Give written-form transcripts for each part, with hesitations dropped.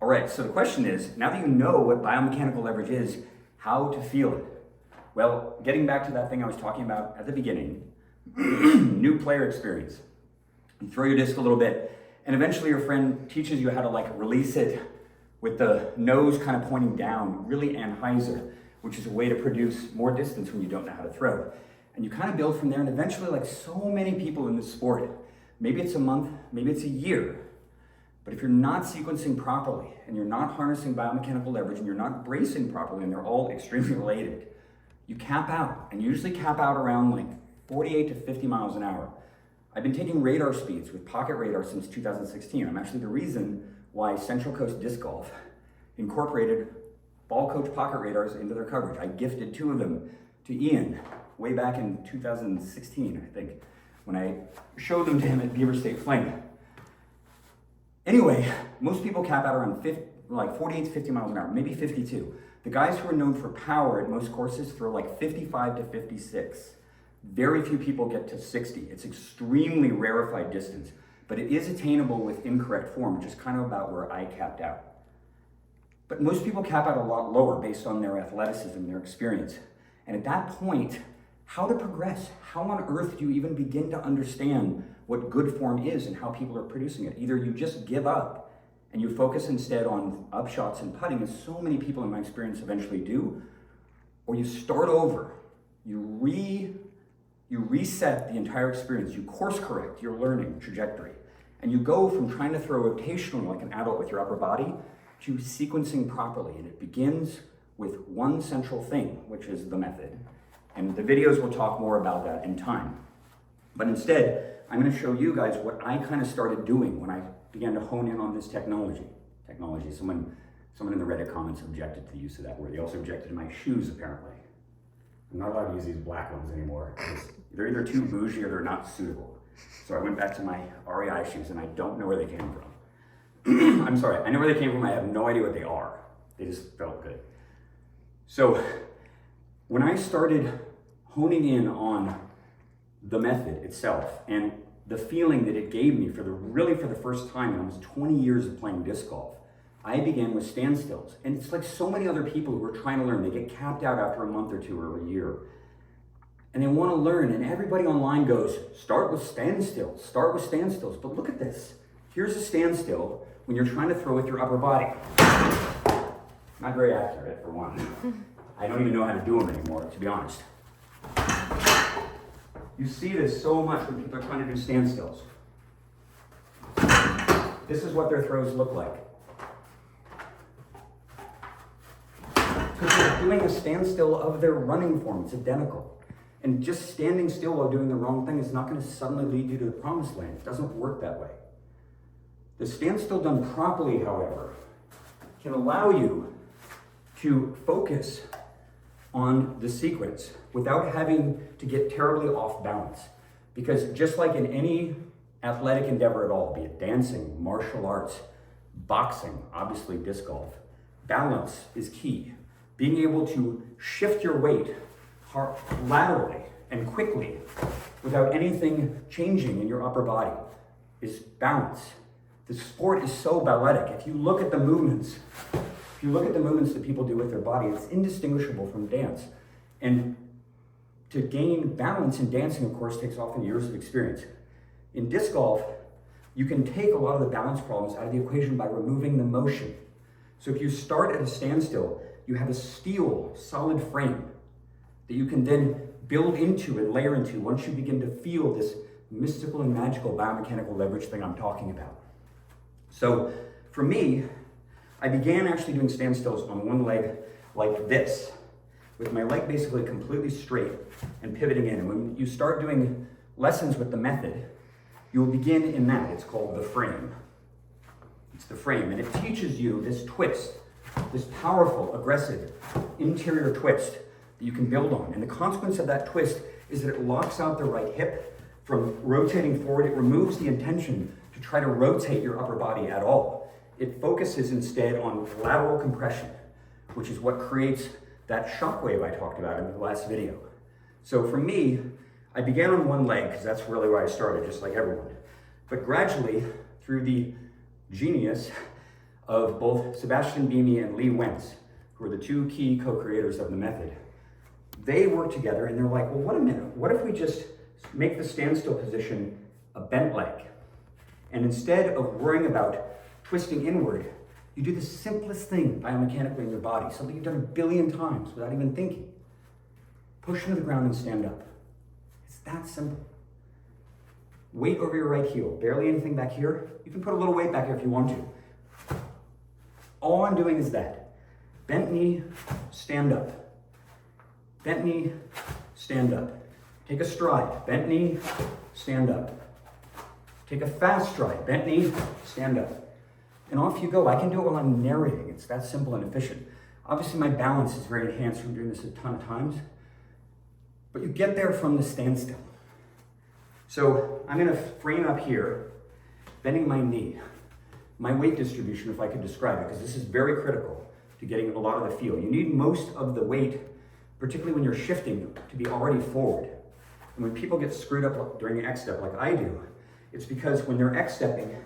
All right, so the question is, now that you know what biomechanical leverage is, how to feel it? Well, getting back to that thing I was talking about at the beginning, new player experience. You throw your disc a little bit, and eventually your friend teaches you how to release it with the nose kind of pointing down, really Anheuser, which is a way to produce more distance when you don't know how to throw. And you kind of build from there, and eventually, like so many people in this sport, maybe it's a month, maybe it's a year, but if you're not sequencing properly, and you're not harnessing biomechanical leverage, and you're not bracing properly, and they're all extremely related, you cap out, and you usually cap out around like 48 to 50 miles an hour. I've been taking radar speeds with pocket radar since 2016. I'm actually the reason why Central Coast Disc Golf incorporated ball coach pocket radars into their coverage. I gifted 2 of them to Ian way back in 2016, I think, when I showed them to him at Beaver State Fling. Anyway, most people cap out around 48 to 50 miles an hour, maybe 52. The guys who are known for power at most courses throw like 55 to 56. Very few people get to 60. It's extremely rarefied distance, but it is attainable with incorrect form, which is kind of about where I capped out. But most people cap out a lot lower based on their athleticism, their experience. And at that point, how to progress? How on earth do you even begin to understand what good form is and how people are producing it? Either you just give up and you focus instead on upshots and putting, as so many people in my experience eventually do, or you start over, you reset the entire experience, you course correct your learning trajectory, and you go from trying to throw rotationally like an adult with your upper body to sequencing properly. And it begins with one central thing, which is the method. And the videos will talk more about that in time. But instead, I'm going to show you guys what I kind of started doing when I began to hone in on this technology. Someone in the Reddit comments objected to the use of that word. They also objected to my shoes, apparently. I'm not allowed to use these black ones anymore. They're either too bougie or they're not suitable. So I went back to my REI shoes, and I don't know where they came from. I'm sorry, I know where they came from. I have no idea what they are. They just felt good. So when I started honing in on the method itself and the feeling that it gave me for the first time in almost 20 years of playing disc golf, I began with standstills. And it's like so many other people who are trying to learn. They get capped out after a month or 2 or a year. And they want to learn, and everybody online goes, start with standstills. But look at this. Here's a standstill when you're trying to throw with your upper body. Not very accurate, for one. I don't even know how to do them anymore, to be honest. You see this so much when people are trying to do standstills. This is what their throws look like. Because they're doing a standstill of their running form. It's identical. And just standing still while doing the wrong thing is not going to suddenly lead you to the promised land. It doesn't work that way. The standstill done properly, however, can allow you to focus on the sequence without having to get terribly off balance. Because just like in any athletic endeavor at all, be it dancing, martial arts, boxing, obviously disc golf, balance is key. Being able to shift your weight laterally and quickly without anything changing in your upper body is balance. The sport is so balletic. If you look at the movements that people do with their body, it's indistinguishable from dance. And to gain balance in dancing, of course, takes often years of experience. In disc golf, you can take a lot of the balance problems out of the equation by removing the motion. So if you start at a standstill, you have a steel, solid frame that you can then build into and layer into once you begin to feel this mystical and magical biomechanical leverage thing I'm talking about. So for me, I began actually doing standstills on one leg like this, with my leg basically completely straight and pivoting in. And when you start doing lessons with the method, you will begin in that. It's called the frame. It's the frame, and it teaches you this twist, this powerful, aggressive, interior twist that you can build on. And the consequence of that twist is that it locks out the right hip from rotating forward. It removes the intention to try to rotate your upper body at all. It focuses instead on lateral compression, which is what creates that shock wave I talked about in the last video. So for me, I began on one leg because that's really where I started, just like everyone. But gradually, through the genius of both Sebastian Beamy and Lee Wentz, who are the two key co-creators of the method. They work together and they're like, well, wait a minute, what if we just make the standstill position a bent leg? And instead of worrying about twisting inward, you do the simplest thing biomechanically in your body, something you've done a billion times without even thinking. Push into the ground and stand up. It's that simple. Weight over your right heel, barely anything back here. You can put a little weight back here if you want to. All I'm doing is that. Bent knee, stand up. Bent knee, stand up. Take a stride, bent knee, stand up. Take a fast stride, bent knee, stand up. And off you go. I can do it while I'm narrating. It's that simple and efficient. Obviously my balance is very enhanced from doing this a ton of times, but you get there from the standstill. So I'm gonna frame up here, bending my knee. My weight distribution, if I could describe it, because this is very critical to getting a lot of the feel. You need most of the weight, particularly when you're shifting, to be already forward. And when people get screwed up during the X step like I do, it's because when they're X stepping,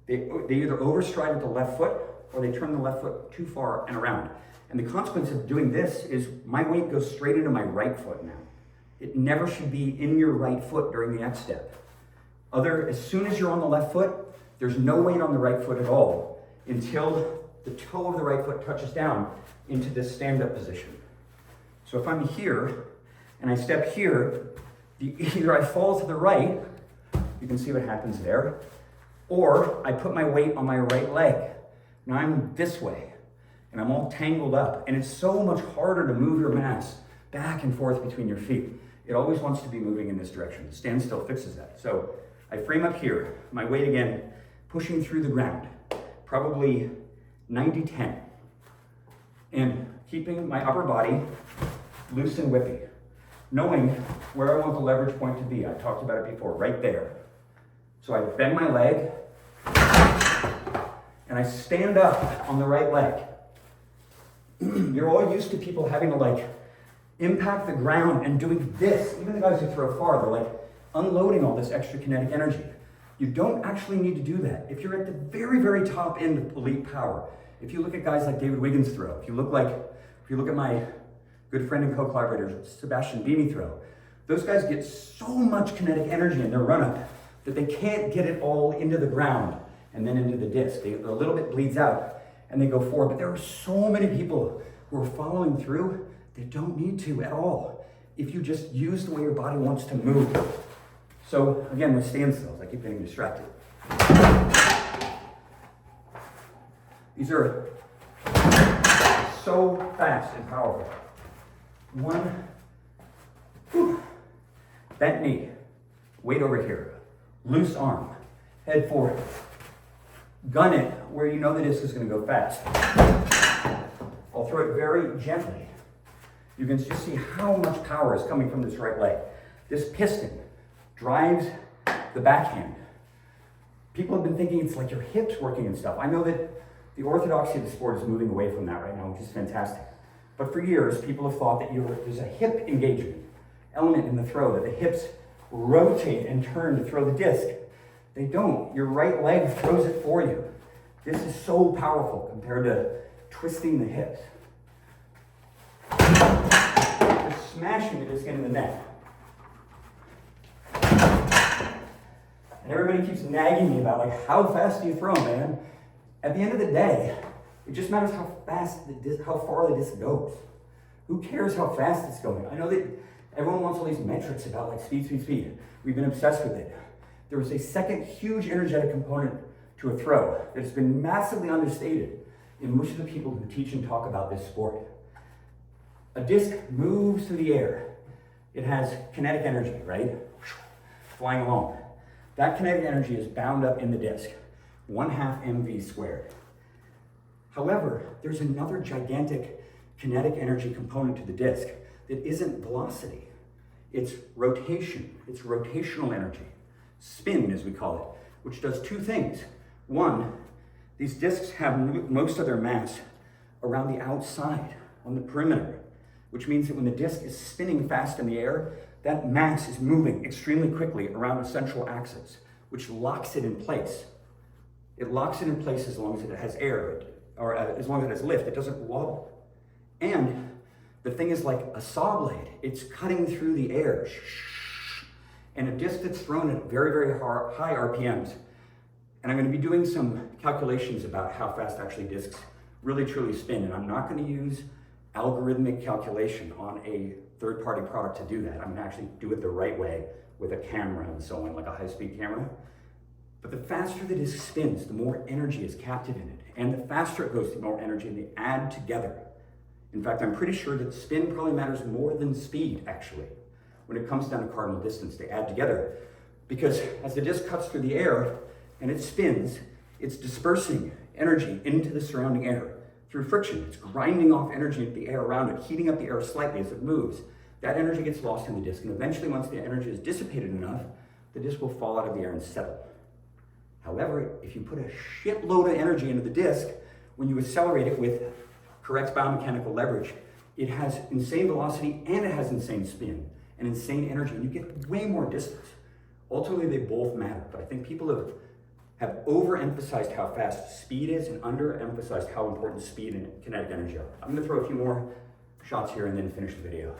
they either overstride with the left foot or they turn the left foot too far and around. And the consequence of doing this is my weight goes straight into my right foot now. It never should be in your right foot during the X step. As soon as you're on the left foot, there's no weight on the right foot at all until the toe of the right foot touches down into this stand-up position. So if I'm here and I step here, either I fall to the right, you can see what happens there, or I put my weight on my right leg. Now I'm this way, and I'm all tangled up, and it's so much harder to move your mass back and forth between your feet. It always wants to be moving in this direction. The standstill fixes that. So I frame up here, my weight again, pushing through the ground, probably 90-10, and keeping my upper body loose and whippy, knowing where I want the leverage point to be. I talked about it before, right there. So I bend my leg, and I stand up on the right leg. You're all used to people having to impact the ground and doing this. Even the guys who throw far, they're unloading all this extra kinetic energy. You don't actually need to do that. If you're at the very, very top end of elite power, if you look at guys like David Wiggins' throw, if you look at my good friend and co-collaborator, Sebastian Beamy throw, those guys get so much kinetic energy in their run-up that they can't get it all into the ground and then into the disc. A little bit bleeds out and they go forward. But there are so many people who are following through that don't need to at all if you just use the way your body wants to move. So again, with standstills, I keep getting distracted. These are so fast and powerful. One, bent knee, weight over here, loose arm, head forward. Gun it where you know the disc is going to go fast. I'll throw it very gently. You can just see how much power is coming from this right leg. This piston drives the backhand. People have been thinking it's like your hips working and stuff. I know that the orthodoxy of the sport is moving away from that right now, which is fantastic. But for years, people have thought that there's a hip engagement element in the throw, that the hips rotate and turn to throw the disc. They don't. Your right leg throws it for you. This is so powerful compared to twisting the hips. Just smashing the disc into the net. And everybody keeps nagging me about how fast do you throw, man? At the end of the day, it just matters how far the disc goes. Who cares how fast it's going? I know that everyone wants all these metrics about speed. We've been obsessed with it. There was a second huge energetic component to a throw that has been massively understated in most of the people who teach and talk about this sport. A disc moves through the air. It has kinetic energy, right? Flying along. That kinetic energy is bound up in the disc, 1/2 mv squared. However, there's another gigantic kinetic energy component to the disc that isn't velocity. It's rotation. It's rotational energy. Spin, as we call it, which does two things. One, these discs have most of their mass around the outside, on the perimeter, which means that when the disc is spinning fast in the air, that mass is moving extremely quickly around a central axis, which locks it in place. It locks it in place as long as it has air, or as long as it has lift. It doesn't wobble. And the thing is like a saw blade. It's cutting through the air. And a disc that's thrown at very, very high RPMs. And I'm going to be doing some calculations about how fast actually discs really truly spin. And I'm not going to use algorithmic calculation on a third-party product to do that. I'm going to actually do it the right way with a camera and so on, like a high-speed camera. But the faster the disc spins, the more energy is captive in it. And the faster it goes, the more energy they add together. In fact, I'm pretty sure that spin probably matters more than speed, actually. When it comes down to cardinal distance, they add together. Because as the disc cuts through the air and it spins, it's dispersing energy into the surrounding air through friction. It's grinding off energy into the air around it, heating up the air slightly as it moves. That energy gets lost in the disc, and eventually, once the energy is dissipated enough, the disc will fall out of the air and settle. However, if you put a shitload of energy into the disc, when you accelerate it with correct biomechanical leverage, it has insane velocity and it has insane spin and insane energy, and you get way more distance. Ultimately, they both matter, but I think people have overemphasized how fast speed is and underemphasized how important speed and kinetic energy are. I'm gonna throw a few more shots here and then finish the video.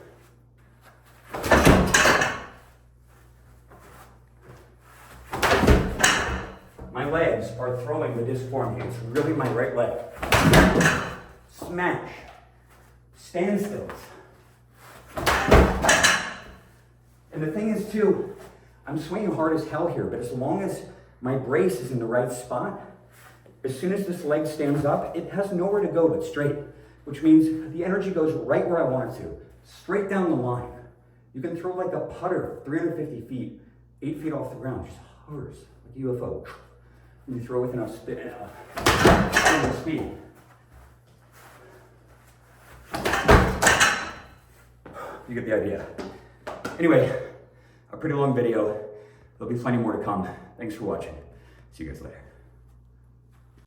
My legs are throwing the disc for me. It's really my right leg. Smash. Standstills. And the thing is too, I'm swinging hard as hell here, but as long as my brace is in the right spot, as soon as this leg stands up, it has nowhere to go but straight, which means the energy goes right where I want it to, straight down the line. You can throw like a putter 350 feet, 8 feet off the ground, just hovers like a UFO. And you throw with enough speed. You get the idea. Anyway, a pretty long video. There'll be plenty more to come. Thanks for watching. See you guys later.